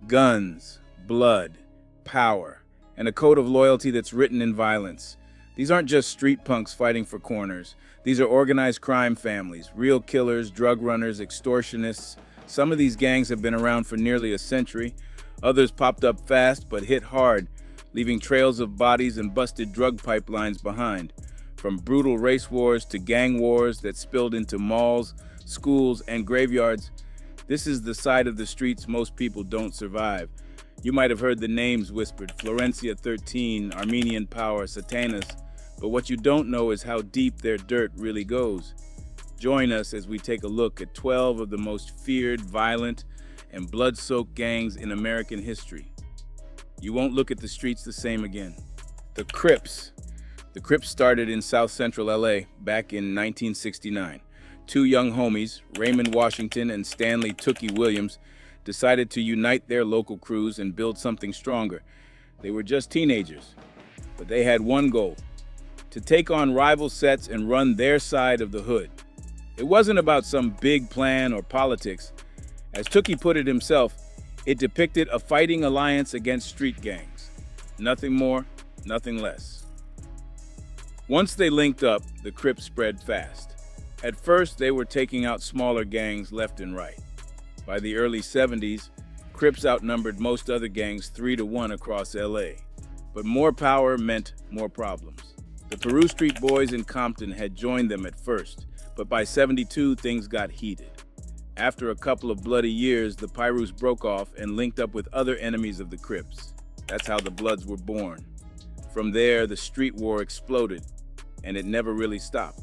Guns, blood, power, and a code of loyalty that's written in violence. These aren't just street punks fighting for corners. These are organized crime families, real killers, drug runners, extortionists. Some of these gangs have been around for nearly a century. Others popped up fast but hit hard, leaving trails of bodies and busted drug pipelines behind. From brutal race wars to gang wars that spilled into malls, schools, and graveyards, this is the side of the streets most people don't survive. You might have heard the names whispered: Florencia 13, Armenian Power, Satanas, but what you don't know is how deep their dirt really goes. Join us as we take a look at 12 of the most feared, violent, and blood-soaked gangs in American history. You won't look at the streets the same again. The Crips. The Crips started in South Central LA back in 1969. Two young homies, Raymond Washington and Stanley Tookie Williams, decided to unite their local crews and build something stronger. They were just teenagers, but they had one goal: to take on rival sets and run their side of the hood. It wasn't about some big plan or politics. As Tookie put it himself, it depicted a fighting alliance against street gangs. Nothing more, nothing less. Once they linked up, the Crips spread fast. At first, they were taking out smaller gangs left and right. By the early 70s, Crips outnumbered most other gangs 3-1 across LA. But more power meant more problems. The Peru Street Boys in Compton had joined them at first, but by 72, things got heated. After a couple of bloody years, the Pyrus broke off and linked up with other enemies of the Crips. That's how the Bloods were born. From there, the street war exploded, and it never really stopped.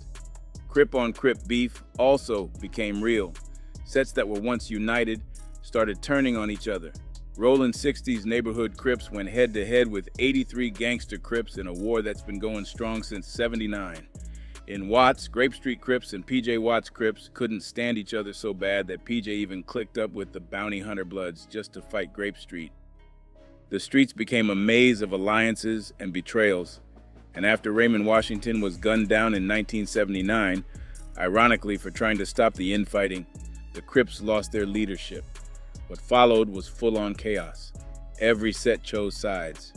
Crip-on-Crip beef also became real. Sets that were once united started turning on each other. Rollin' 60s neighborhood Crips went head-to-head with 83 gangster Crips in a war that's been going strong since '79. In Watts, Grape Street Crips and PJ Watts Crips couldn't stand each other so bad that PJ even clicked up with the Bounty Hunter Bloods just to fight Grape Street. The streets became a maze of alliances and betrayals. And after Raymond Washington was gunned down in 1979, ironically for trying to stop the infighting, the Crips lost their leadership. What followed was full-on chaos. Every set chose sides.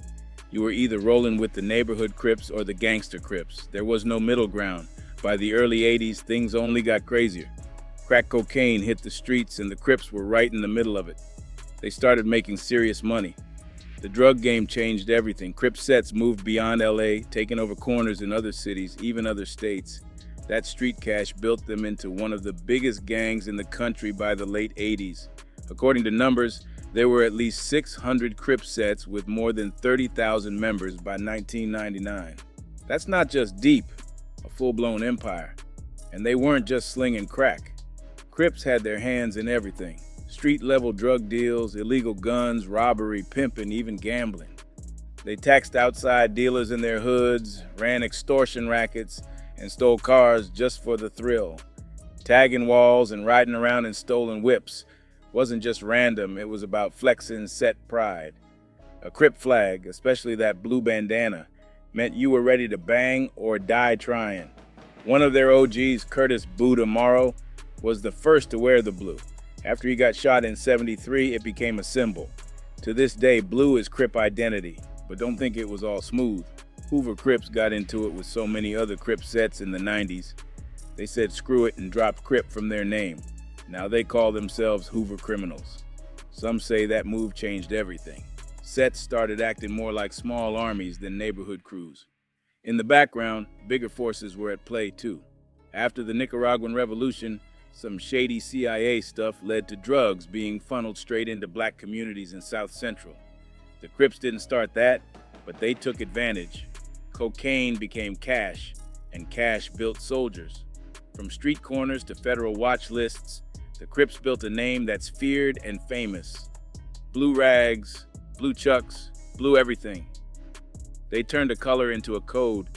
You were either rolling with the neighborhood Crips or the gangster Crips. There was no middle ground. By the early 80s, things only got crazier. Crack cocaine hit the streets and the Crips were right in the middle of it. They started making serious money. The drug game changed everything. Crip sets moved beyond LA, taking over corners in other cities, even other states. That street cash built them into one of the biggest gangs in the country by the late 80s. According to numbers, there were at least 600 Crip sets with more than 30,000 members by 1999. That's not just deep, a full-blown empire. And they weren't just slinging crack. Crips had their hands in everything. Street-level drug deals, illegal guns, robbery, pimping, even gambling. They taxed outside dealers in their hoods, ran extortion rackets, and stole cars just for the thrill. Tagging walls and riding around in stolen whips wasn't just random, it was about flexing set pride. A Crip flag, especially that blue bandana, meant you were ready to bang or die trying. One of their OGs, Curtis Buddha Morrow, was the first to wear the blue. After he got shot in '73, it became a symbol. To this day, blue is Crip identity, but don't think it was all smooth. Hoover Crips got into it with so many other Crip sets in the 90s. They said screw it and dropped Crip from their name. Now they call themselves Hoover Criminals. Some say that move changed everything. Sets started acting more like small armies than neighborhood crews. In the background, bigger forces were at play too. After the Nicaraguan Revolution, some shady CIA stuff led to drugs being funneled straight into black communities in South Central. The Crips didn't start that, but they took advantage. Cocaine became cash, and cash built soldiers. From street corners to federal watch lists, the Crips built a name that's feared and famous. Blue rags, blue chucks, blue everything. They turned a color into a code.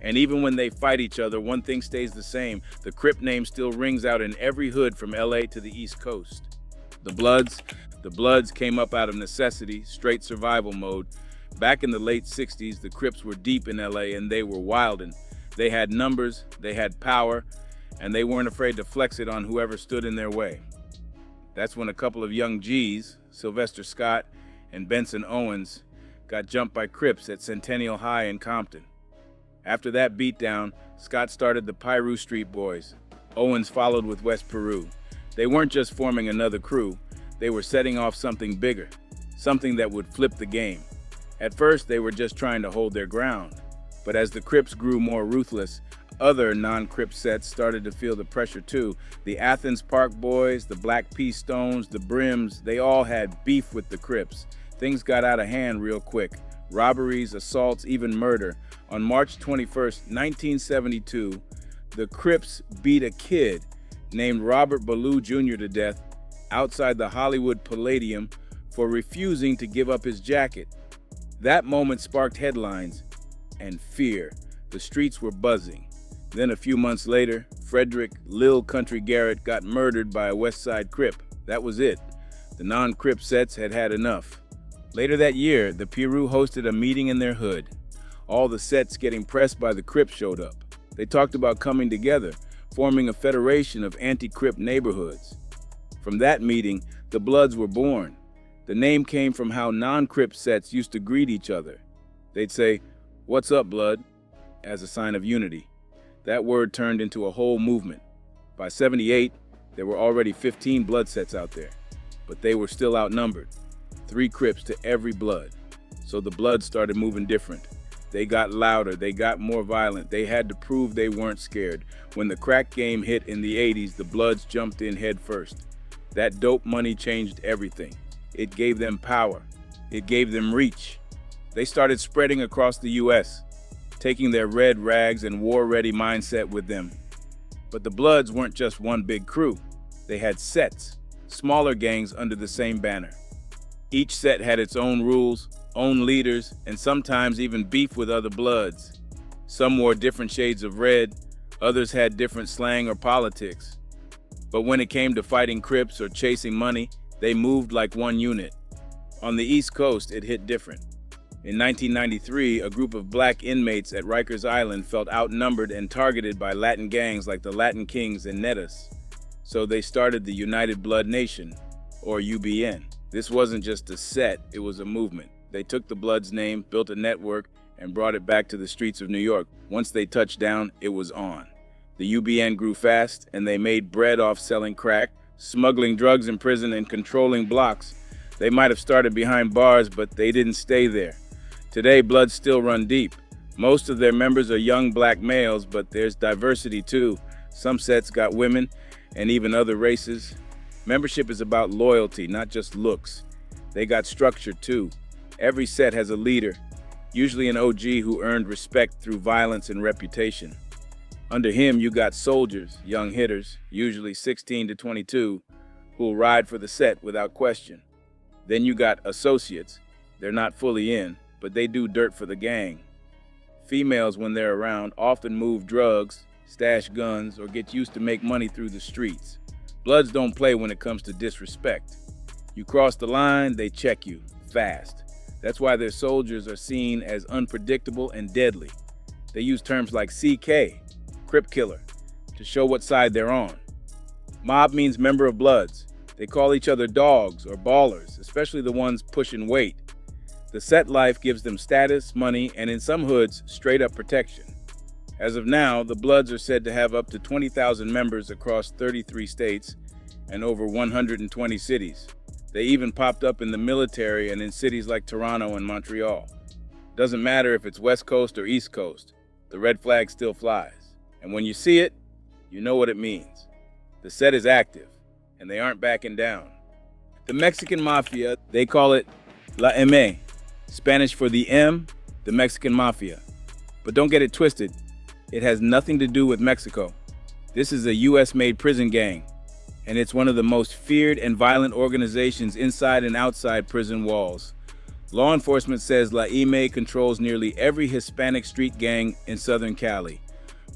And even when they fight each other, one thing stays the same. The Crip name still rings out in every hood from LA to the East Coast. The Bloods came up out of necessity, straight survival mode. Back in the late 60s, the Crips were deep in LA and they were wildin'. They had numbers, they had power, and they weren't afraid to flex it on whoever stood in their way. That's when a couple of young G's, Sylvester Scott and Benson Owens, got jumped by Crips at Centennial High in Compton. After that beatdown, Scott started the Piru Street Boys. Owens followed with West Peru. They weren't just forming another crew, they were setting off something bigger, something that would flip the game. At first, they were just trying to hold their ground. But as the Crips grew more ruthless, other non-Crip sets started to feel the pressure too. The Athens Park Boys, the Black Pestones, the Brims, they all had beef with the Crips. Things got out of hand real quick. Robberies, assaults, even murder. On March 21st, 1972, the Crips beat a kid named Robert Ballou Jr. to death outside the Hollywood Palladium for refusing to give up his jacket. That moment sparked headlines and fear. The streets were buzzing. Then a few months later, Frederick Lil Country Garrett got murdered by a West Side Crip. That was it. The non-Crip sets had had enough. Later that year, the Piru hosted a meeting in their hood. All the sets getting pressed by the Crips showed up. They talked about coming together, forming a federation of anti-Crip neighborhoods. From that meeting, the Bloods were born. The name came from how non-Crip sets used to greet each other. They'd say, "What's up, Blood?" as a sign of unity. That word turned into a whole movement. By '78, there were already 15 Blood sets out there, but they were still outnumbered. 3 Crips to every Blood. So the Bloods started moving different. They got louder, they got more violent, they had to prove they weren't scared. When the crack game hit in the '80s, the Bloods jumped in head first. That dope money changed everything. It gave them power. It gave them reach. They started spreading across the U.S., taking their red rags and war-ready mindset with them. But the Bloods weren't just one big crew. They had sets, smaller gangs under the same banner. Each set had its own rules, own leaders, and sometimes even beef with other Bloods. Some wore different shades of red, others had different slang or politics. But when it came to fighting Crips or chasing money, they moved like one unit. On the East Coast, it hit different. In 1993, a group of black inmates at Rikers Island felt outnumbered and targeted by Latin gangs like the Latin Kings and Netas. So they started the United Blood Nation, or UBN. This wasn't just a set, it was a movement. They took the Bloods' name, built a network, and brought it back to the streets of New York. Once they touched down, it was on. The UBN grew fast, and they made bread off selling crack, smuggling drugs in prison, and controlling blocks. They might have started behind bars, but they didn't stay there. Today, Bloods still run deep. Most of their members are young black males, but there's diversity too. Some sets got women and even other races. Membership is about loyalty, not just looks. They got structure too. Every set has a leader, usually an OG who earned respect through violence and reputation. Under him, you got soldiers, young hitters, usually 16 to 22, who'll ride for the set without question. Then you got associates. They're not fully in, but they do dirt for the gang. Females, when they're around, often move drugs, stash guns, or get used to make money through the streets. Bloods don't play when it comes to disrespect. You cross the line, they check you, fast. That's why their soldiers are seen as unpredictable and deadly. They use terms like CK, Crip Killer, to show what side they're on. Mob means member of Bloods. They call each other dogs or ballers, especially the ones pushing weight. The set life gives them status, money, and in some hoods, straight-up protection. As of now, the Bloods are said to have up to 20,000 members across 33 states and over 120 cities. They even popped up in the military and in cities like Toronto and Montreal. Doesn't matter if it's West Coast or East Coast, the red flag still flies. And when you see it, you know what it means. The set is active, and they aren't backing down. The Mexican Mafia, they call it La M, Spanish for the M, the Mexican Mafia. But don't get it twisted, it has nothing to do with Mexico. This is a US-made prison gang, and it's one of the most feared and violent organizations inside and outside prison walls. Law enforcement says La M controls nearly every Hispanic street gang in Southern Cali.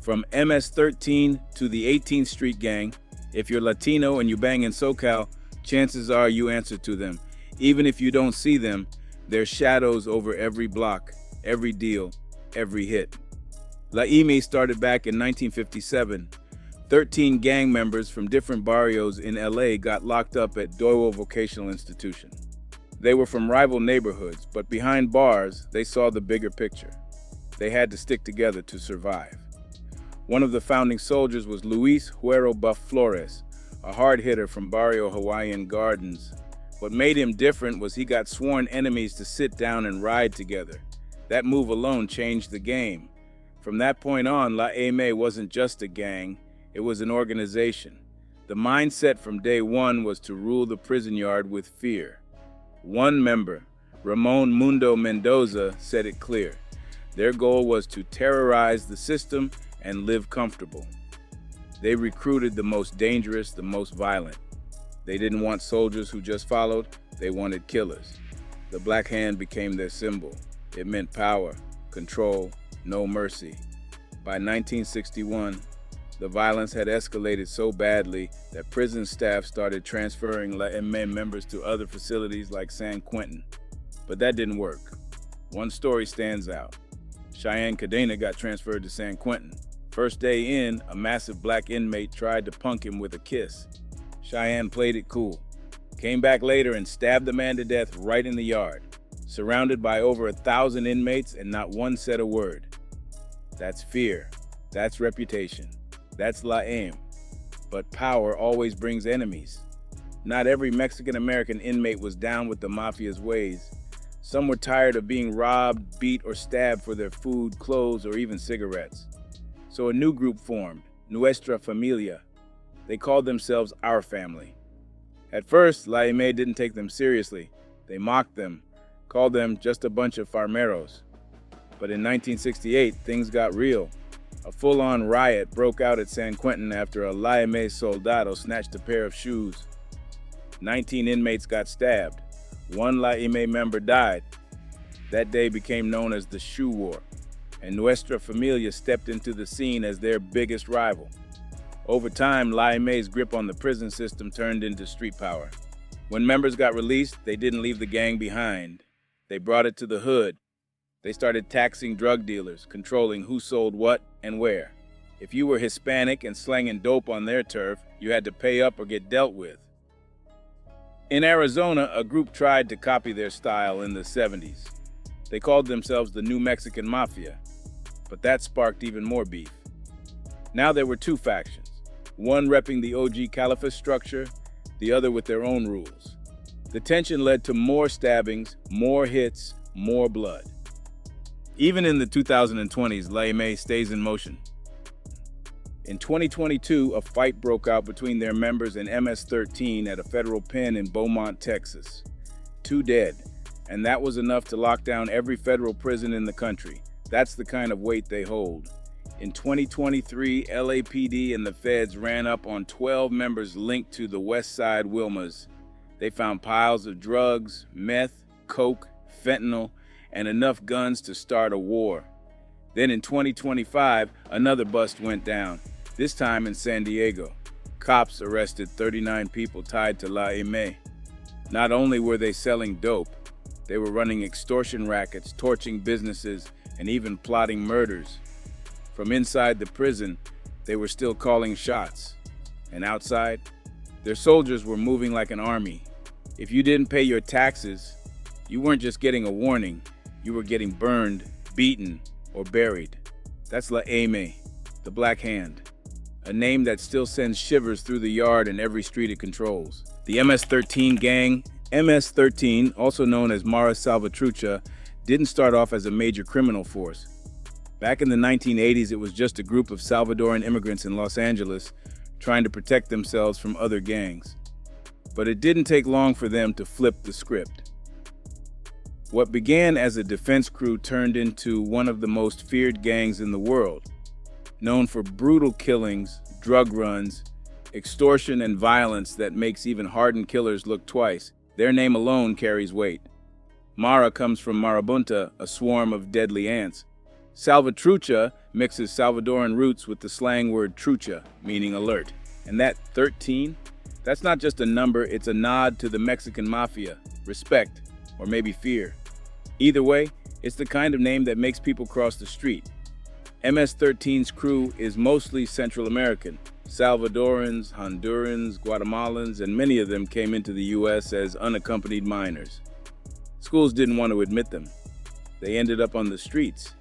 From MS-13 to the 18th Street Gang, if you're Latino and you bang in SoCal, chances are you answer to them. Even if you don't see them, there's shadows over every block, every deal, every hit. La M started back in 1957. 13 gang members from different barrios in LA got locked up at Doyle Vocational Institution. They were from rival neighborhoods, but behind bars, they saw the bigger picture. They had to stick together to survive. One of the founding soldiers was Luis Huero Buff Flores, a hard hitter from Barrio Hawaiian Gardens. What made him different was he got sworn enemies to sit down and ride together. That move alone changed the game. From that point on, La Eme wasn't just a gang, it was an organization. The mindset from day one was to rule the prison yard with fear. One member, Ramon Mundo Mendoza, said it clear. Their goal was to terrorize the system and live comfortable. They recruited the most dangerous, the most violent. They didn't want soldiers who just followed, they wanted killers. The Black Hand became their symbol. It meant power, control, no mercy. By 1961, the violence had escalated so badly that prison staff started transferring La Eme members to other facilities like San Quentin. But that didn't work. One story stands out. Cheyenne Cadena got transferred to San Quentin. First day in, a massive black inmate tried to punk him with a kiss. Cheyenne played it cool. Came back later and stabbed the man to death right in the yard. Surrounded by over 1,000 inmates and not one said a word. That's fear. That's reputation. That's La Eme. But power always brings enemies. Not every Mexican-American inmate was down with the Mafia's ways. Some were tired of being robbed, beat, or stabbed for their food, clothes, or even cigarettes. So a new group formed, Nuestra Familia. They called themselves Our Family. At first, La Eme didn't take them seriously. They mocked them, called them just a bunch of farmeros. But in 1968, things got real. A full-on riot broke out at San Quentin after a La Eme soldado snatched a pair of shoes. 19 inmates got stabbed. One La Eme member died. That day became known as the Shoe War, and Nuestra Familia stepped into the scene as their biggest rival. Over time, La Eme's grip on the prison system turned into street power. When members got released, they didn't leave the gang behind. They brought it to the hood. They started taxing drug dealers, controlling who sold what and where. If you were Hispanic and slanging dope on their turf, you had to pay up or get dealt with. In Arizona, a group tried to copy their style in the 70s. They called themselves the New Mexican Mafia, but that sparked even more beef. Now there were two factions, one repping the OG Caliphate structure, the other with their own rules. The tension led to more stabbings, more hits, more blood. Even in the 2020s, La Eme stays in motion. In 2022, a fight broke out between their members and MS-13 at a federal pen in Beaumont, Texas. 2 dead, and that was enough to lock down every federal prison in the country. That's the kind of weight they hold. In 2023, LAPD and the feds ran up on 12 members linked to the West Side Wilmas. They found piles of drugs, meth, coke, fentanyl, and enough guns to start a war. Then in 2025, another bust went down, this time in San Diego. Cops arrested 39 people tied to La Eme. Not only were they selling dope, they were running extortion rackets, torching businesses, and even plotting murders. From inside the prison, they were still calling shots. And outside, their soldiers were moving like an army. If you didn't pay your taxes, you weren't just getting a warning, you were getting burned, beaten, or buried. That's La Eme, the Black Hand, a name that still sends shivers through the yard and every street it controls. The MS-13 gang, MS-13, also known as Mara Salvatrucha, didn't start off as a major criminal force. Back in the 1980s, it was just a group of Salvadoran immigrants in Los Angeles trying to protect themselves from other gangs. But it didn't take long for them to flip the script. What began as a defense crew turned into one of the most feared gangs in the world, known for brutal killings, drug runs, extortion, and violence that makes even hardened killers look twice. Their name alone carries weight. Mara comes from marabunta, a swarm of deadly ants. Salvatrucha mixes Salvadoran roots with the slang word trucha, meaning alert. And that 13, that's not just a number, it's a nod to the Mexican Mafia, respect, or maybe fear. Either way, it's the kind of name that makes people cross the street. MS-13's crew is mostly Central American, Salvadorans, Hondurans, Guatemalans, and many of them came into the U.S. as unaccompanied minors. Schools didn't want to admit them. They ended up on the streets,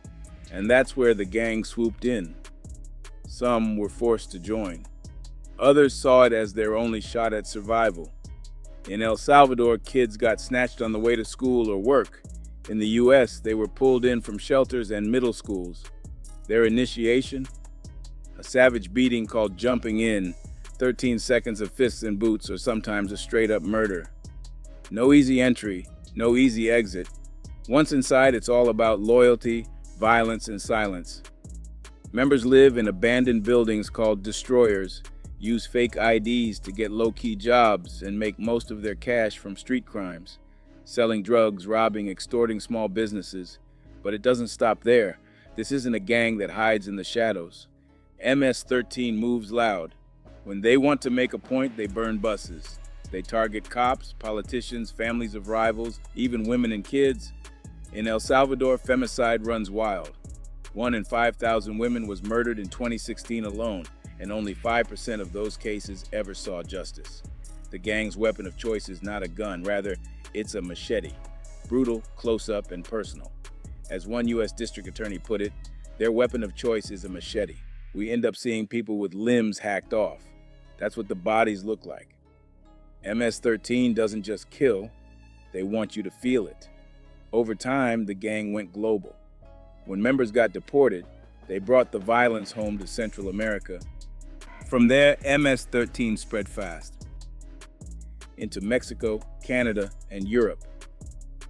and that's where the gang swooped in. Some were forced to join. Others saw it as their only shot at survival. In El Salvador, kids got snatched on the way to school or work. In the U.S., they were pulled in from shelters and middle schools. Their initiation? A savage beating called jumping in, 13 seconds of fists and boots, or sometimes a straight-up murder. No easy entry, no easy exit. Once inside, it's all about loyalty, violence, and silence. Members live in abandoned buildings called destroyers, use fake IDs to get low-key jobs, and make most of their cash from street crimes, selling drugs, robbing, extorting small businesses. But it doesn't stop there. This isn't a gang that hides in the shadows. MS-13 moves loud. When they want to make a point, they burn buses. They target cops, politicians, families of rivals, even women and kids. In El Salvador, femicide runs wild. 1 in 5,000 women was murdered in 2016 alone, and only 5% of those cases ever saw justice. The gang's weapon of choice is not a gun, rather, it's a machete. Brutal, close-up, and personal. As one U.S. district attorney put it, their weapon of choice is a machete. We end up seeing people with limbs hacked off. That's what the bodies look like. MS-13 doesn't just kill, they want you to feel it. Over time, the gang went global. When members got deported, they brought the violence home to Central America. From there, MS-13 spread fast into Mexico, Canada, and Europe.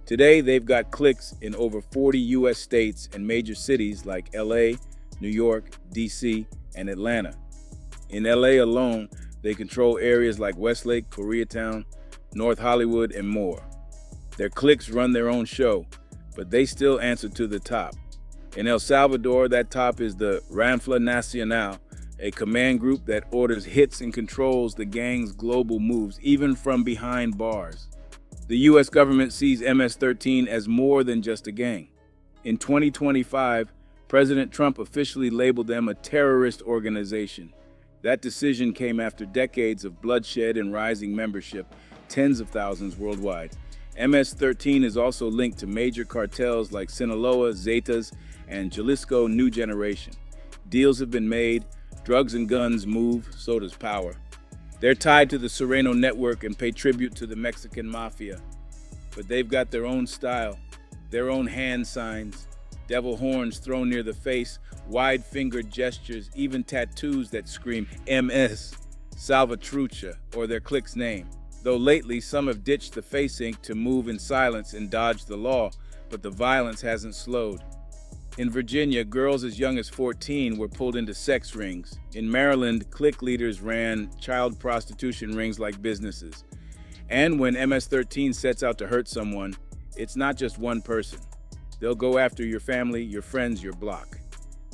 Today, they've got cliques in over 40 U.S. states and major cities like LA, New York, DC, and Atlanta. In LA alone, they control areas like Westlake, Koreatown, North Hollywood, and more. Their cliques run their own show, but they still answer to the top. In El Salvador, that top is the Ranfla Nacional, a command group that orders hits and controls the gang's global moves, even from behind bars. The U.S. government sees MS-13 as more than just a gang. In 2025, President Trump officially labeled them a terrorist organization. That decision came after decades of bloodshed and rising membership, tens of thousands worldwide. MS-13 is also linked to major cartels like Sinaloa, Zetas, and Jalisco New Generation. Deals have been made, drugs and guns move, so does power. They're tied to the Serrano network and pay tribute to the Mexican Mafia. But they've got their own style, their own hand signs, devil horns thrown near the face, wide-fingered gestures, even tattoos that scream MS, Salvatrucha, or their clique's name. Though lately, some have ditched the face ink to move in silence and dodge the law, but the violence hasn't slowed. In Virginia, girls as young as 14 were pulled into sex rings. In Maryland, clique leaders ran child prostitution rings like businesses. And when MS-13 sets out to hurt someone, it's not just one person. They'll go after your family, your friends, your block.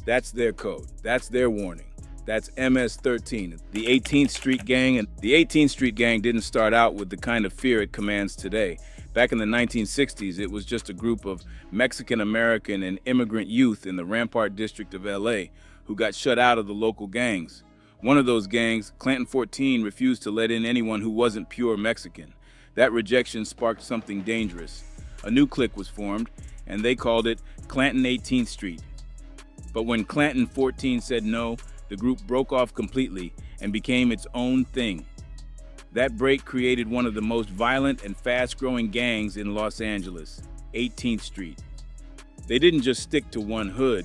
That's their code. That's their warning. That's MS-13, the 18th Street Gang. And the 18th Street Gang didn't start out with the kind of fear it commands today. Back in the 1960s, it was just a group of Mexican American and immigrant youth in the Rampart district of LA who got shut out of the local gangs. One of those gangs, Clanton 14, refused to let in anyone who wasn't pure Mexican. That rejection sparked something dangerous. A new clique was formed, and they called it Clanton 18th Street. But when Clanton 14 said no, the group broke off completely and became its own thing. That break created one of the most violent and fast-growing gangs in Los Angeles, 18th Street. They didn't just stick to one hood.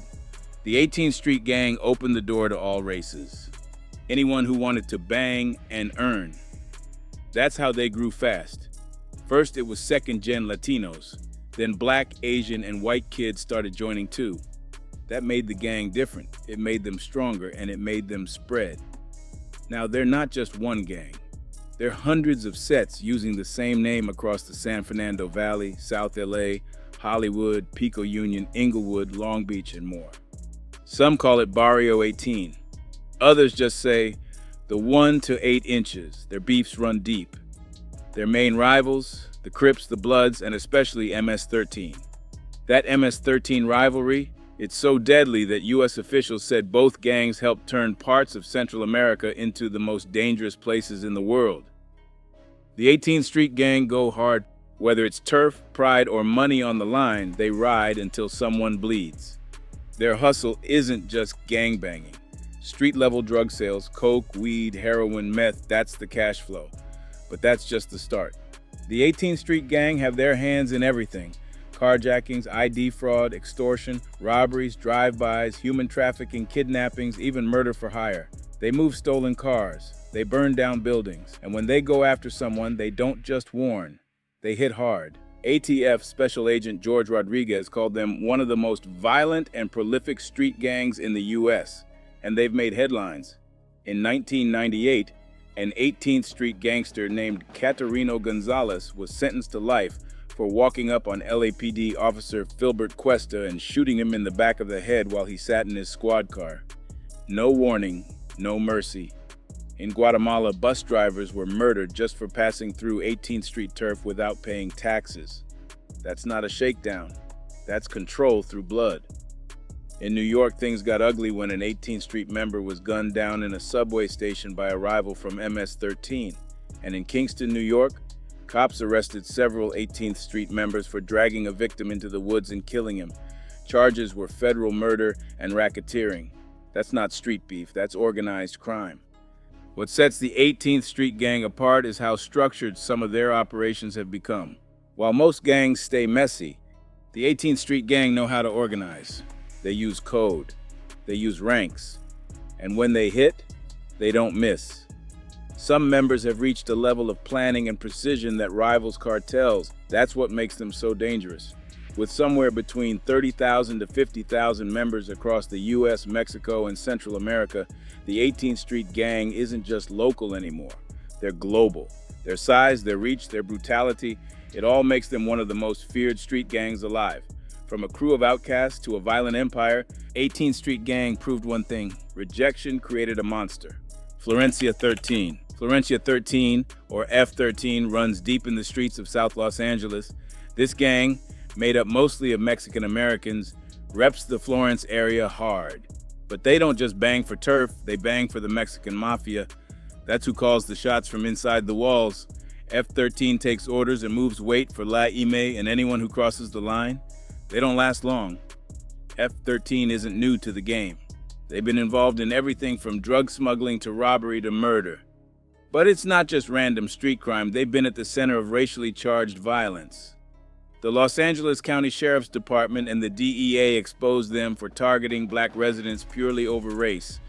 The 18th Street Gang opened the door to all races. Anyone who wanted to bang and earn. That's how they grew fast. First, it was second-gen Latinos. Then Black, Asian, and white kids started joining too. That made the gang different. It made them stronger, and it made them spread. Now, they're not just one gang. There are hundreds of sets using the same name across the San Fernando Valley, South LA, Hollywood, Pico Union, Inglewood, Long Beach, and more. Some call it Barrio 18. Others just say the 1 to 8 inches. Their beefs run deep. Their main rivals, the Crips, the Bloods, and especially MS-13. That MS-13 rivalry, It's so deadly that U.S. officials said both gangs helped turn parts of Central America into the most dangerous places in the world. The 18th Street Gang go hard. Whether it's turf, pride, or money on the line, they ride until someone bleeds. Their hustle isn't just gangbanging. Street-level drug sales, coke, weed, heroin, meth, that's the cash flow. But that's just the start. The 18th Street Gang have their hands in everything. Carjackings, ID fraud, extortion, robberies, drive-bys, human trafficking, kidnappings, even murder for hire. They move stolen cars. They burn down buildings. And when they go after someone, they don't just warn. They hit hard. ATF Special Agent George Rodriguez called them one of the most violent and prolific street gangs in the U.S., and they've made headlines. In 1998, an 18th Street gangster named Caterino Gonzalez was sentenced to life for walking up on LAPD officer Filbert Cuesta and shooting him in the back of the head while he sat in his squad car. No warning, no mercy. In Guatemala, bus drivers were murdered just for passing through 18th Street turf without paying taxes. That's not a shakedown. That's control through blood. In New York, things got ugly when an 18th Street member was gunned down in a subway station by a rival from MS-13. And in Kingston, New York, cops arrested several 18th Street members for dragging a victim into the woods and killing him. Charges were federal murder and racketeering. That's not street beef, that's organized crime. What sets the 18th Street Gang apart is how structured some of their operations have become. While most gangs stay messy, the 18th Street Gang know how to organize. They use code, they use ranks, and when they hit, they don't miss. Some members have reached a level of planning and precision that rivals cartels. That's what makes them so dangerous. With somewhere between 30,000 to 50,000 members across the US, Mexico, and Central America, the 18th Street Gang isn't just local anymore. They're global. Their size, their reach, their brutality, it all makes them one of the most feared street gangs alive. From a crew of outcasts to a violent empire, 18th Street Gang proved one thing: rejection created a monster. Florencia 13. Florencia 13, or F13, runs deep in the streets of South Los Angeles. This gang, made up mostly of Mexican Americans, reps the Florence area hard. But they don't just bang for turf, they bang for the Mexican Mafia. That's who calls the shots from inside the walls. F13 takes orders and moves weight for La Ime and anyone who crosses the line. They don't last long. F13 isn't new to the game. They've been involved in everything from drug smuggling to robbery to murder. But it's not just random street crime. They've been at the center of racially charged violence. The Los Angeles County Sheriff's Department and the DEA exposed them for targeting black residents purely over race.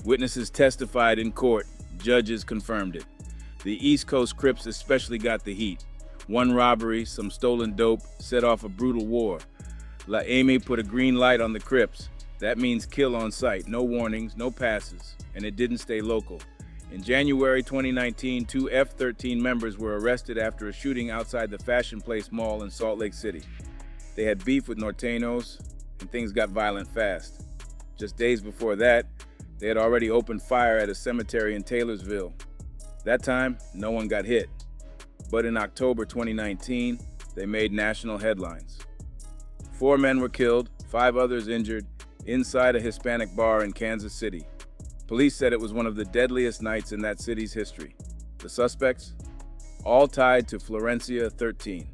Witnesses testified in court. Judges confirmed it. The East Coast Crips especially got the heat. One robbery, some stolen dope, set off a brutal war. La Ame put a green light on the Crips. That means kill on sight, no warnings, no passes, and it didn't stay local. In January 2019, 2 F13 members were arrested after a shooting outside the Fashion Place Mall in Salt Lake City. They had beef with Norteños, and things got violent fast. Just days before that, they had already opened fire at a cemetery in Taylorsville. That time, no one got hit. But in October 2019, they made national headlines. 4 men were killed, 5 others injured, inside a Hispanic bar in Kansas City. Police said it was one of the deadliest nights in that city's history. The suspects? All tied to Florencia 13.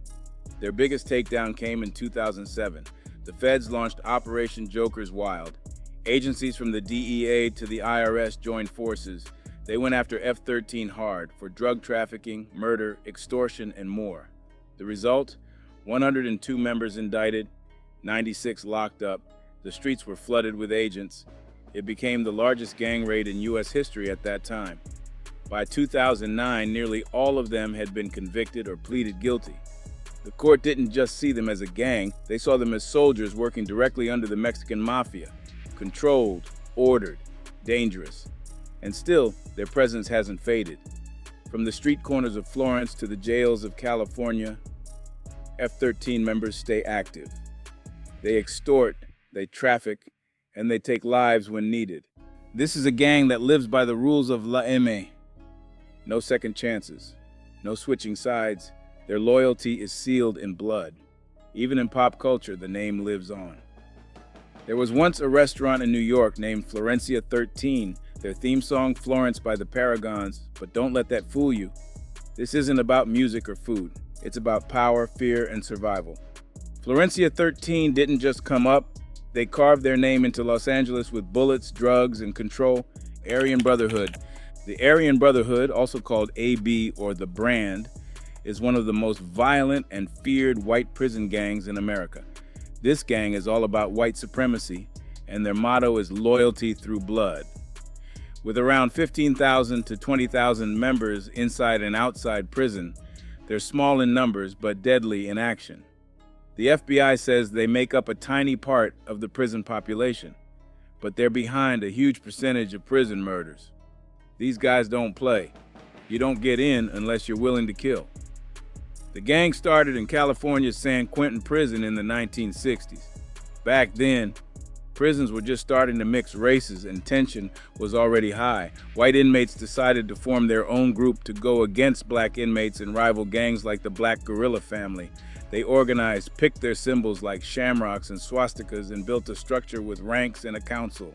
Their biggest takedown came in 2007. The feds launched Operation Joker's Wild. Agencies from the DEA to the IRS joined forces. They went after F13 hard for drug trafficking, murder, extortion, and more. The result? 102 members indicted, 96 locked up. The streets were flooded with agents. It became the largest gang raid in U.S. history at that time. By 2009, nearly all of them had been convicted or pleaded guilty. The court didn't just see them as a gang, they saw them as soldiers working directly under the Mexican Mafia. Controlled, ordered, dangerous. And still, their presence hasn't faded. From the street corners of Florence to the jails of California, F13 members stay active. They extort, they traffic, and they take lives when needed. This is a gang that lives by the rules of La M. No second chances, no switching sides. Their loyalty is sealed in blood. Even in pop culture, the name lives on. There was once a restaurant in New York named Florencia 13, their theme song Florence by the Paragons, but don't let that fool you. This isn't about music or food. It's about power, fear, and survival. Florencia 13 didn't just come up, they carved their name into Los Angeles with bullets, drugs, and control. Aryan Brotherhood. The Aryan Brotherhood, also called AB or the Brand, is one of the most violent and feared white prison gangs in America. This gang is all about white supremacy, and their motto is loyalty through blood. With around 15,000 to 20,000 members inside and outside prison, they're small in numbers but deadly in action. The FBI says they make up a tiny part of the prison population, but they're behind a huge percentage of prison murders. These guys don't play. You don't get in unless you're willing to kill. The gang started in California's San Quentin prison in the 1960s. Back then, prisons were just starting to mix races and tension was already high. White inmates decided to form their own group to go against black inmates and rival gangs like the Black Guerrilla family. They organized, picked their symbols like shamrocks and swastikas, and built a structure with ranks and a council.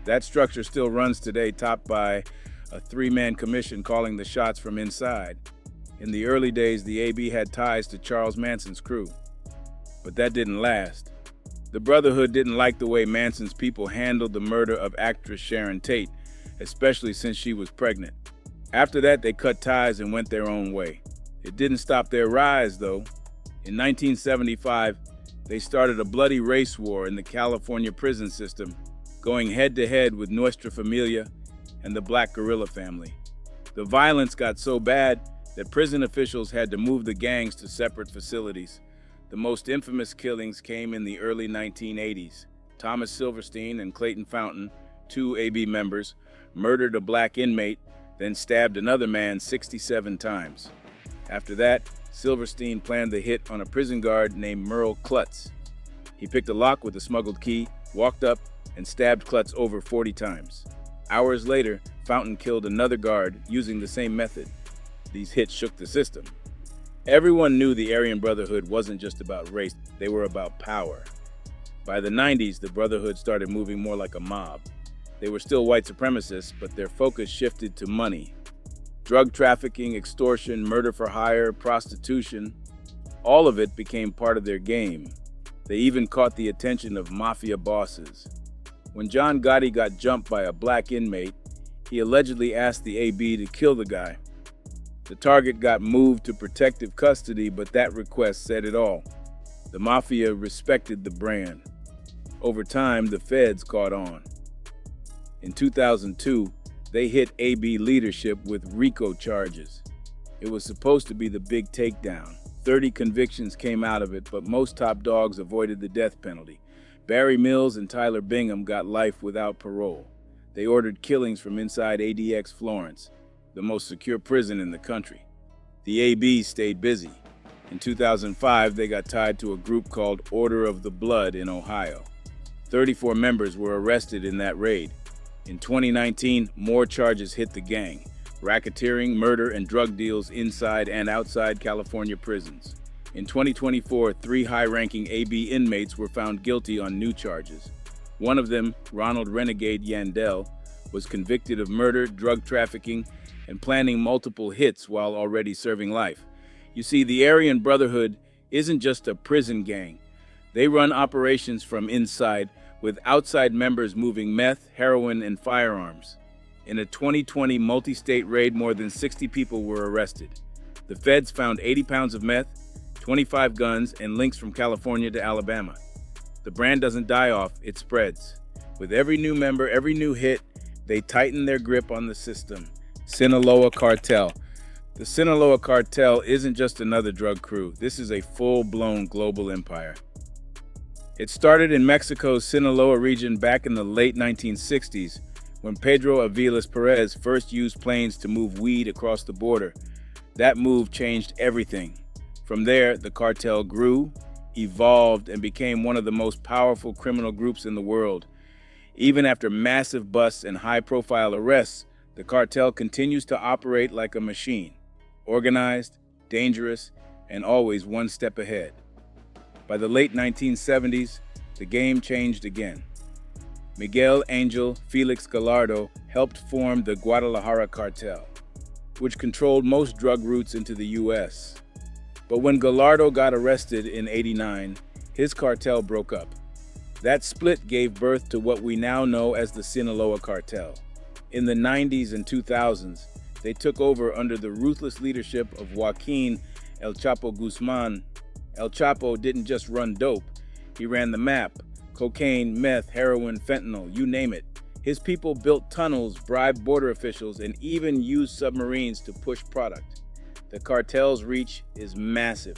That structure still runs today, topped by a three-man commission calling the shots from inside. In the early days, the AB had ties to Charles Manson's crew. But that didn't last. The Brotherhood didn't like the way Manson's people handled the murder of actress Sharon Tate, especially since she was pregnant. After that, they cut ties and went their own way. It didn't stop their rise, though. In 1975, they started a bloody race war in the California prison system, going head-to-head with Nuestra Familia and the Black Guerrilla family. The violence got so bad that prison officials had to move the gangs to separate facilities. The most infamous killings came in the early 1980s. Thomas Silverstein and Clayton Fountain, two AB members, murdered a black inmate, then stabbed another man 67 times. After that, Silverstein planned the hit on a prison guard named Merle Klutz. He picked a lock with a smuggled key, walked up, and stabbed Klutz over 40 times. Hours later, Fountain killed another guard using the same method. These hits shook the system. Everyone knew the Aryan Brotherhood wasn't just about race, they were about power. By the 90s, the Brotherhood started moving more like a mob. They were still white supremacists, but their focus shifted to money. Drug trafficking, extortion, murder for hire, prostitution, all of it became part of their game. They even caught the attention of mafia bosses. When John Gotti got jumped by a black inmate, he allegedly asked the AB to kill the guy. The target got moved to protective custody, but that request said it all. The mafia respected the brand. Over time, the feds caught on. In 2002, they hit AB leadership with RICO charges. It was supposed to be the big takedown. 30 convictions came out of it, but most top dogs avoided the death penalty. Barry Mills and Tyler Bingham got life without parole. They ordered killings from inside ADX Florence, the most secure prison in the country. The AB stayed busy. In 2005, they got tied to a group called Order of the Blood in Ohio. 34 members were arrested in that raid. In 2019, more charges hit the gang: racketeering, murder, and drug deals inside and outside California prisons. In 2024, 3 high-ranking AB inmates were found guilty on new charges. One of them, Ronald Renegade Yandel, was convicted of murder, drug trafficking, and planning multiple hits while already serving life. You see, the Aryan Brotherhood isn't just a prison gang. They run operations from inside, with outside members moving meth, heroin, and firearms. In a 2020 multi-state raid, more than 60 people were arrested. The feds found 80 pounds of meth, 25 guns, and links from California to Alabama. The brand doesn't die off, it spreads. With every new member, every new hit, they tighten their grip on the system. Sinaloa Cartel. The Sinaloa Cartel isn't just another drug crew. This is a full-blown global empire. It started in Mexico's Sinaloa region back in the late 1960s, when Pedro Aviles Perez first used planes to move weed across the border. That move changed everything. From there, the cartel grew, evolved, and became one of the most powerful criminal groups in the world. Even after massive busts and high-profile arrests, the cartel continues to operate like a machine, organized, dangerous, and always one step ahead. By the late 1970s, the game changed again. Miguel Angel Felix Gallardo helped form the Guadalajara Cartel, which controlled most drug routes into the U.S. But when Gallardo got arrested in '89, his cartel broke up. That split gave birth to what we now know as the Sinaloa Cartel. In the '90s and 2000s, they took over under the ruthless leadership of Joaquin El Chapo Guzman. El Chapo didn't just run dope, he ran the map: cocaine, meth, heroin, fentanyl, you name it. His people built tunnels, bribed border officials, and even used submarines to push product. The cartel's reach is massive.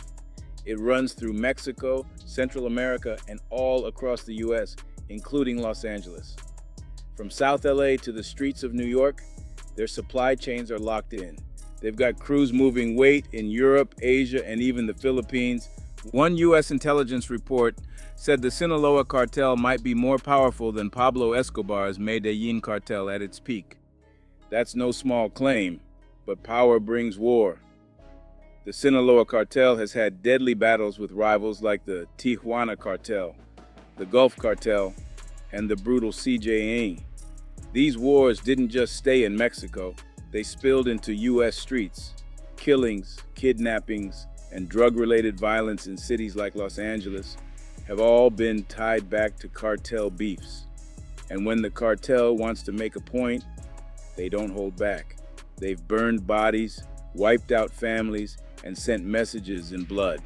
It runs through Mexico, Central America, and all across the U.S., including Los Angeles. From South LA to the streets of New York, their supply chains are locked in. They've got crews moving weight in Europe, Asia, and even the Philippines. One U.S. intelligence report said the Sinaloa Cartel might be more powerful than Pablo Escobar's Medellin cartel at its peak. That's no small claim, but power brings war. The Sinaloa Cartel has had deadly battles with rivals like the Tijuana Cartel, the Gulf Cartel, and the brutal CJA. These wars didn't just stay in Mexico, they spilled into U.S. streets. Killings, kidnappings, and drug-related violence in cities like Los Angeles have all been tied back to cartel beefs. And when the cartel wants to make a point, they don't hold back. They've burned bodies, wiped out families, and sent messages in blood.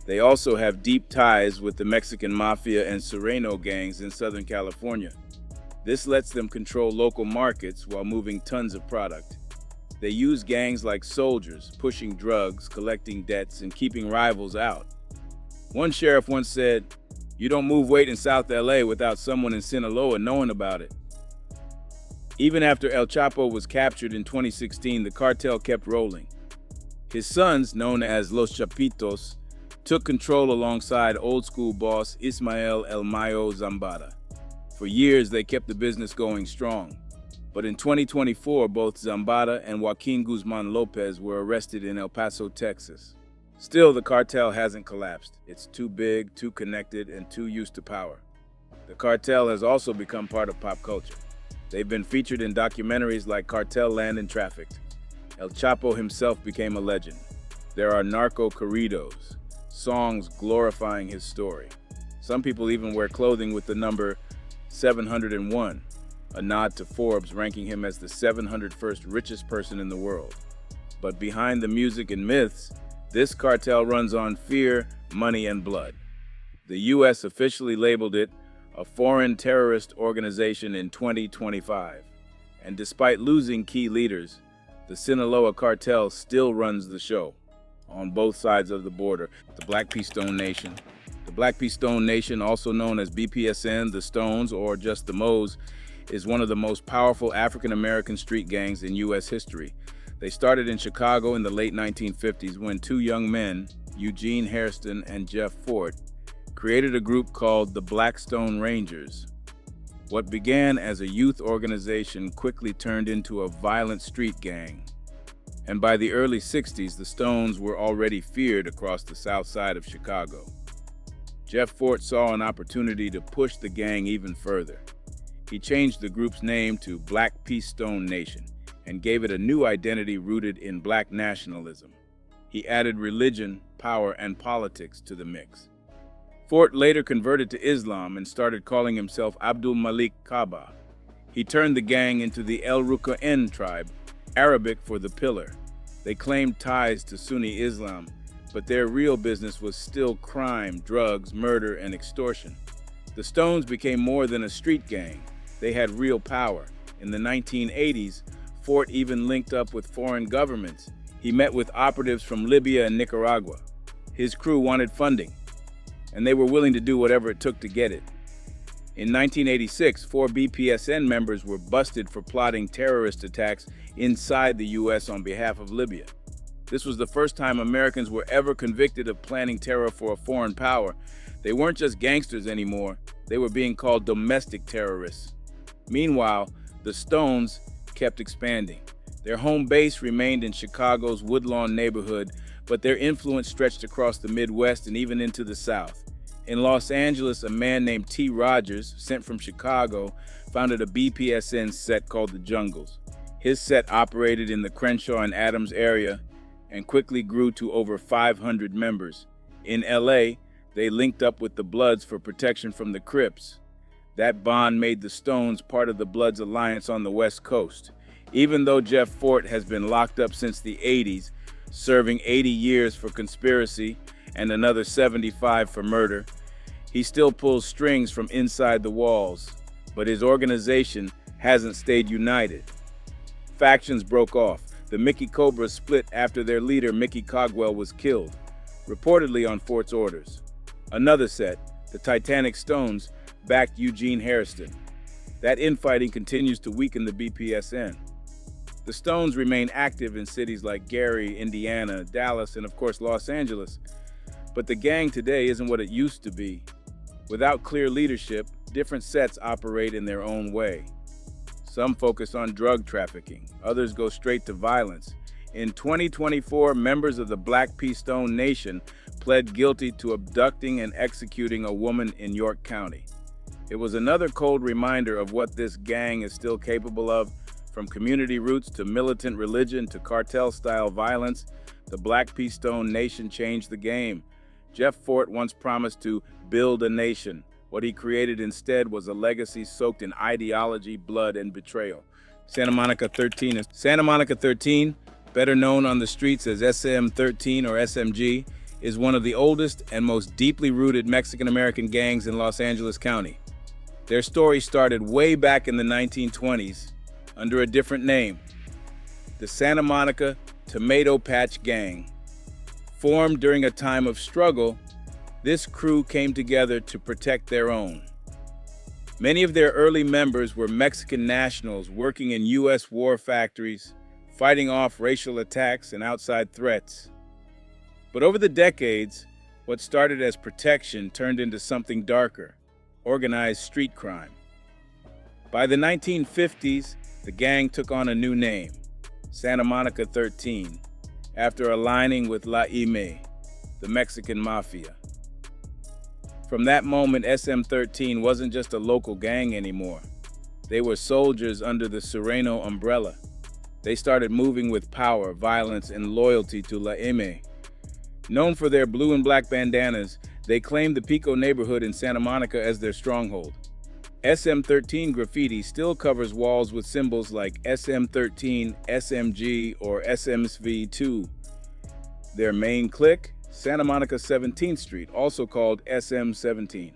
They also have deep ties with the Mexican Mafia and Serrano gangs in Southern California. This lets them control local markets while moving tons of product. They use gangs like soldiers, pushing drugs, collecting debts, and keeping rivals out. One sheriff once said, "You don't move weight in South LA without someone in Sinaloa knowing about it." Even after El Chapo was captured in 2016, the cartel kept rolling. His sons, known as Los Chapitos, took control alongside old-school boss Ismael El Mayo Zambada. For years, they kept the business going strong. But in 2024, both Zambada and Joaquin Guzman Lopez were arrested in El Paso, Texas. Still, the cartel hasn't collapsed. It's too big, too connected, and too used to power. The cartel has also become part of pop culture. They've been featured in documentaries like Cartel Land and Trafficked. El Chapo himself became a legend. There are narco corridos, songs glorifying his story. Some people even wear clothing with the number 701, a nod to Forbes ranking him as the 701st richest person in the world. But behind the music and myths, this cartel runs on fear, money, and blood. The U.S. officially labeled it a foreign terrorist organization in 2025. And despite losing key leaders, the Sinaloa Cartel still runs the show on both sides of the border. The Black Pestone Nation. The Black Pestone Nation, also known as BPSN, the Stones, or just the Moes, is one of the most powerful African-American street gangs in U.S. history. They started in Chicago in the late 1950s when two young men, Eugene Hairston and Jeff Fort, created a group called the Blackstone Rangers. What began as a youth organization quickly turned into a violent street gang. And by the early 60s, the Stones were already feared across the south side of Chicago. Jeff Fort saw an opportunity to push the gang even further. He changed the group's name to Black Pestone Nation and gave it a new identity rooted in black nationalism. He added religion, power, and politics to the mix. Fort later converted to Islam and started calling himself Abdul Malik Kaaba. He turned the gang into the El Rukaen tribe, Arabic for the pillar. They claimed ties to Sunni Islam, but their real business was still crime, drugs, murder, and extortion. The Stones became more than a street gang. They had real power. In the 1980s, Fort even linked up with foreign governments. He met with operatives from Libya and Nicaragua. His crew wanted funding, and they were willing to do whatever it took to get it. In 1986, 4 BPSN members were busted for plotting terrorist attacks inside the U.S. on behalf of Libya. This was the first time Americans were ever convicted of planning terror for a foreign power. They weren't just gangsters anymore, they were being called domestic terrorists. Meanwhile, the Stones kept expanding. Their home base remained in Chicago's Woodlawn neighborhood, but their influence stretched across the Midwest and even into the South. In Los Angeles, a man named T. Rogers, sent from Chicago, founded a BPSN set called the Jungles. His set operated in the Crenshaw and Adams area and quickly grew to over 500 members. In LA, they linked up with the Bloods for protection from the Crips. That bond made the Stones part of the Bloods alliance on the West Coast. Even though Jeff Fort has been locked up since the 80s, serving 80 years for conspiracy and another 75 for murder, he still pulls strings from inside the walls, but his organization hasn't stayed united. Factions broke off. The Mickey Cobras split after their leader, Mickey Cogwell, was killed, reportedly on Fort's orders. Another set, the Titanic Stones, backed Eugene Hairston. That infighting continues to weaken the BPSN. The Stones remain active in cities like Gary, Indiana, Dallas, and of course Los Angeles. But the gang today isn't what it used to be. Without clear leadership, different sets operate in their own way. Some focus on drug trafficking, others go straight to violence. In 2024, members of the Black Pestone Nation pled guilty to abducting and executing a woman in York County. It was another cold reminder of what this gang is still capable of. From community roots to militant religion to cartel-style violence, the Black Pestone Nation changed the game. Jeff Fort once promised to build a nation. What he created instead was a legacy soaked in ideology, blood, and betrayal. Santa Monica 13, better known on the streets as SM-13 or SMG, is one of the oldest and most deeply rooted Mexican-American gangs in Los Angeles County. Their story started way back in the 1920s under a different name, the Santa Monica Tomato Patch Gang. Formed during a time of struggle, this crew came together to protect their own. Many of their early members were Mexican nationals working in U.S. war factories, fighting off racial attacks and outside threats. But over the decades, what started as protection turned into something darker: organized street crime. By the 1950s, the gang took on a new name, Santa Monica 13, after aligning with La Ime, the Mexican Mafia. From that moment, SM-13 wasn't just a local gang anymore. They were soldiers under the Sereno umbrella. They started moving with power, violence, and loyalty to La Ime. Known for their blue and black bandanas, they claimed the Pico neighborhood in Santa Monica as their stronghold. SM-13 graffiti still covers walls with symbols like SM-13, SMG, or SMSV2. Their main clique, Santa Monica 17th Street, also called SM-17.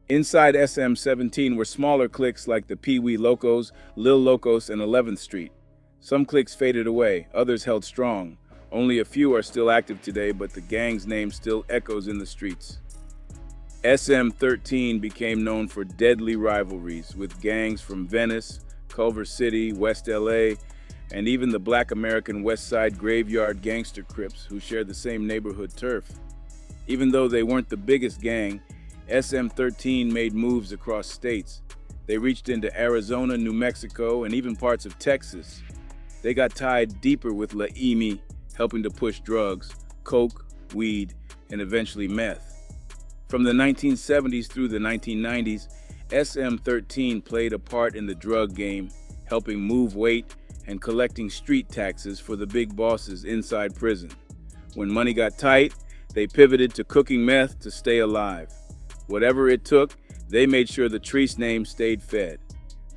Inside SM-17 were smaller cliques like the Pee Wee Locos, Lil Locos, and 11th Street. Some cliques faded away, others held strong. Only a few are still active today, but the gang's name still echoes in the streets. SM-13 became known for deadly rivalries with gangs from Venice, Culver City, West LA, and even the Black American West Side Graveyard gangster Crips, who share the same neighborhood turf. Even though they weren't the biggest gang, SM-13 made moves across states. They reached into Arizona, New Mexico, and even parts of Texas. They got tied deeper with La Ime, helping to push drugs, coke, weed, and eventually meth. From the 1970s through the 1990s, SM-13 played a part in the drug game, helping move weight and collecting street taxes for the big bosses inside prison. When money got tight, they pivoted to cooking meth to stay alive. Whatever it took, they made sure the Treese name stayed fed.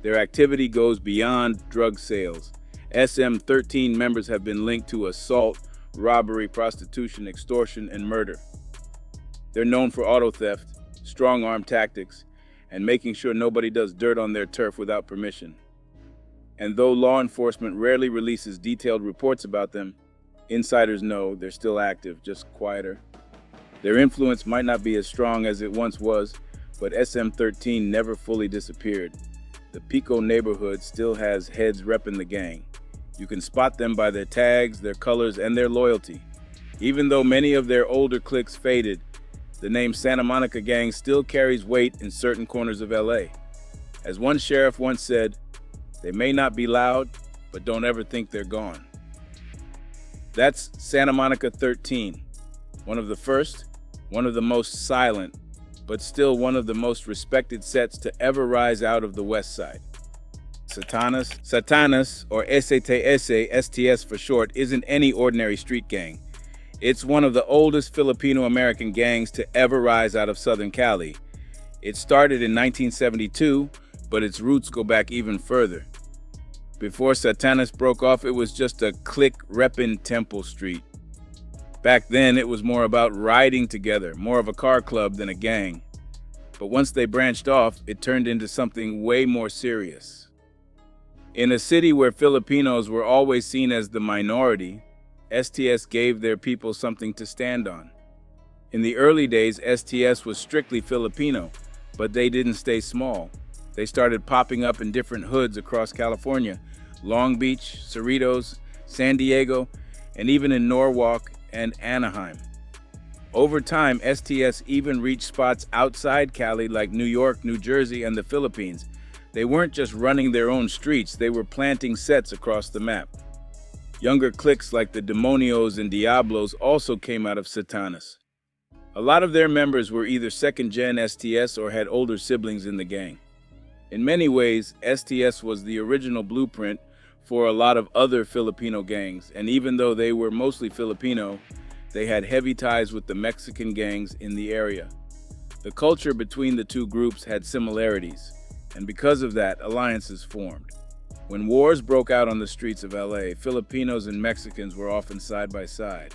Their activity goes beyond drug sales. SM-13 members have been linked to assault, robbery, prostitution, extortion, and murder. They're known for auto theft, strong-arm tactics, and making sure nobody does dirt on their turf without permission. And though law enforcement rarely releases detailed reports about them, insiders know they're still active, just quieter. Their influence might not be as strong as it once was, but SM-13 never fully disappeared. The Pico neighborhood still has heads repping the gang. You can spot them by their tags, their colors, and their loyalty. Even though many of their older cliques faded, the name Santa Monica Gang still carries weight in certain corners of LA. As one sheriff once said, "They may not be loud, but don't ever think they're gone." That's Santa Monica 13, one of the first, one of the most silent, but still one of the most respected sets to ever rise out of the West Side. Satanas, or STS for short, isn't any ordinary street gang. It's one of the oldest Filipino-American gangs to ever rise out of Southern Cali. It started in 1972, but its roots go back even further. Before Satanas broke off, it was just a clique repping Temple Street. Back then, it was more about riding together, more of a car club than a gang. But once they branched off, it turned into something way more serious. In a city where Filipinos were always seen as the minority, STS gave their people something to stand on. In the early days, STS was strictly Filipino, but they didn't stay small. They started popping up in different hoods across California, Long Beach, Cerritos, San Diego, and even in Norwalk and Anaheim. Over time, STS even reached spots outside Cali like New York, New Jersey, and the Philippines. They weren't just running their own streets, they were planting sets across the map. Younger cliques like the Demonios and Diablos also came out of Satanas. A lot of their members were either second-gen STS or had older siblings in the gang. In many ways, STS was the original blueprint for a lot of other Filipino gangs, and even though they were mostly Filipino, they had heavy ties with the Mexican gangs in the area. The culture between the two groups had similarities, and because of that, alliances formed. When wars broke out on the streets of LA, Filipinos and Mexicans were often side by side.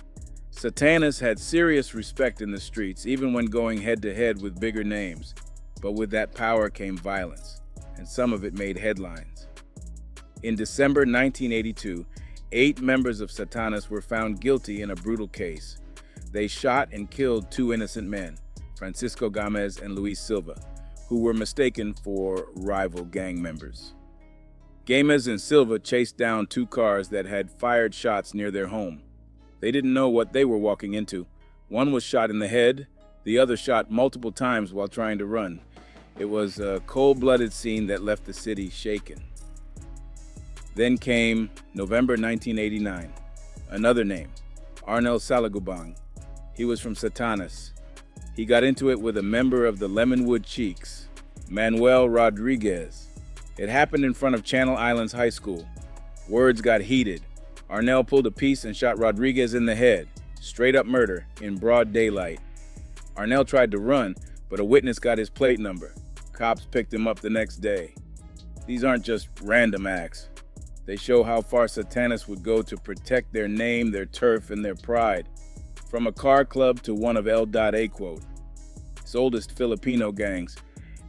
Satanas had serious respect in the streets, even when going head-to-head with bigger names. But with that power came violence, and some of it made headlines. In December 1982, 8 members of Satanas were found guilty in a brutal case. They shot and killed 2 innocent men, Francisco Gomez and Luis Silva, who were mistaken for rival gang members. Gomez and Silva chased down 2 cars that had fired shots near their home. They didn't know what they were walking into. One was shot in the head, the other shot multiple times while trying to run. It was a cold-blooded scene that left the city shaken. Then came November 1989. Another name, Arnel Salagubang. He was from Satanas. He got into it with a member of the Lemonwood Cheeks, Manuel Rodriguez. It happened in front of Channel Islands High School. Words got heated. Arnel pulled a piece and shot Rodriguez in the head. Straight up murder in broad daylight. Arnel tried to run, but a witness got his plate number. Cops picked him up the next day. These aren't just random acts. They show how far Satanas would go to protect their name, their turf, and their pride. From a car club to one of El.A. quote. Its oldest Filipino gangs,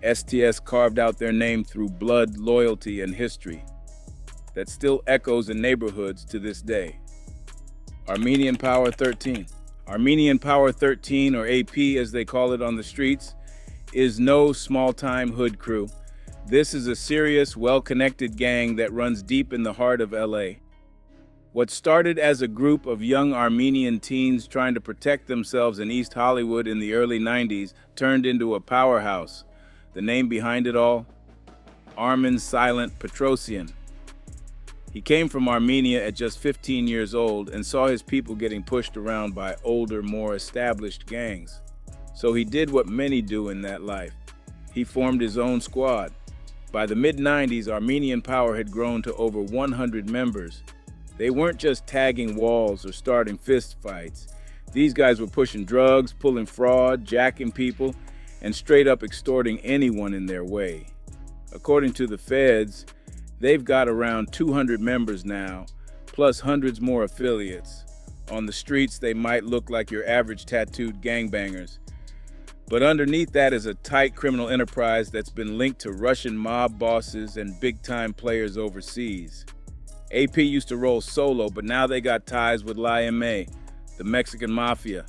STS carved out their name through blood, loyalty, and history that still echoes in neighborhoods to this day. Armenian Power 13. Armenian Power 13, or AP as they call it on the streets, is no small-time hood crew. This is a serious, well-connected gang that runs deep in the heart of LA. What started as a group of young Armenian teens trying to protect themselves in East Hollywood in the early 90s turned into a powerhouse. The name behind it all? Armen Silent Petrosian. He came from Armenia at just 15 years old and saw his people getting pushed around by older, more established gangs. So he did what many do in that life. He formed his own squad. By the mid-90s, Armenian Power had grown to over 100 members. They weren't just tagging walls or starting fist fights. These guys were pushing drugs, pulling fraud, jacking people, and straight up extorting anyone in their way. According to the feds, they've got around 200 members now, plus hundreds more affiliates. On the streets, they might look like your average tattooed gangbangers. But underneath that is a tight criminal enterprise that's been linked to Russian mob bosses and big-time players overseas. AP used to roll solo, but now they got ties with La M, the Mexican Mafia.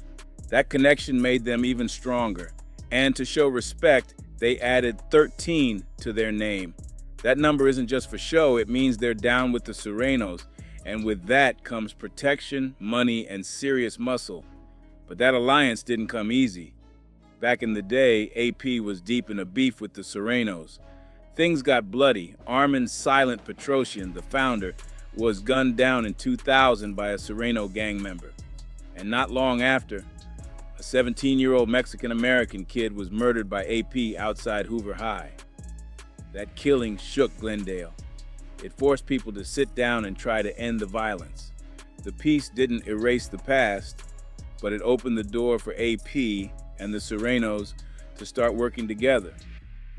That connection made them even stronger. And to show respect, they added 13 to their name. That number isn't just for show, it means they're down with the Surenos. And with that comes protection, money, and serious muscle. But that alliance didn't come easy. Back in the day, AP was deep in a beef with the Surenos. Things got bloody. Armen Silent Petrosian, the founder, was gunned down in 2000 by a Sureno gang member. And not long after, A 17-year-old Mexican-American kid was murdered by AP outside Hoover High. That killing shook Glendale. It forced people to sit down and try to end the violence. The peace didn't erase the past, but it opened the door for AP and the Serenos to start working together.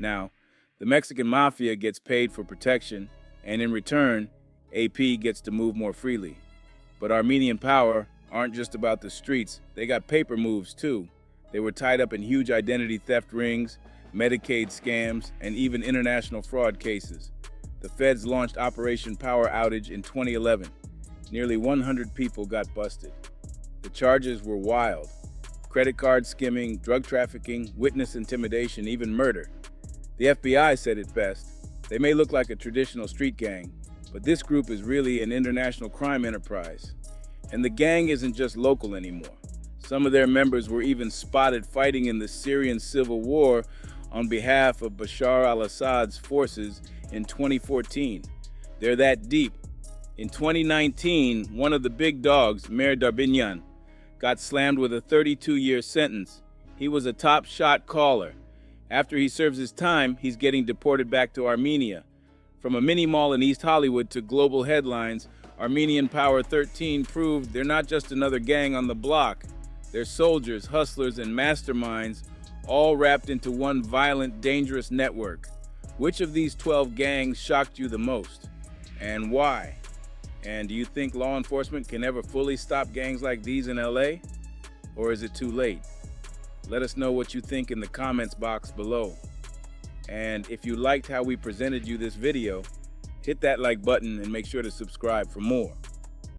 Now, the Mexican Mafia gets paid for protection, and in return, AP gets to move more freely. But Armenian Power aren't just about the streets, they got paper moves too. They were tied up in huge identity theft rings, Medicaid scams, and even international fraud cases. The feds launched Operation Power Outage in 2011. Nearly 100 people got busted. The charges were wild: credit card skimming, drug trafficking, witness intimidation, even murder. The FBI said it best: they may look like a traditional street gang, but this group is really an international crime enterprise. And the gang isn't just local anymore. Some of their members were even spotted fighting in the Syrian civil war on behalf of Bashar al-Assad's forces in 2014. They're that deep. In 2019, one of the big dogs, Mayor Darbinyan, got slammed with a 32-year sentence. He was a top shot caller. After he serves his time, he's getting deported back to Armenia. From a mini mall in East Hollywood to global headlines, Armenian Power 13 proved they're not just another gang on the block. They're soldiers, hustlers, and masterminds, all wrapped into one violent, dangerous network. Which of these 12 gangs shocked you the most, and why? And do you think law enforcement can ever fully stop gangs like these in LA? Or is it too late? Let us know what you think in the comments box below. And if you liked how we presented you this video, hit that like button and make sure to subscribe for more.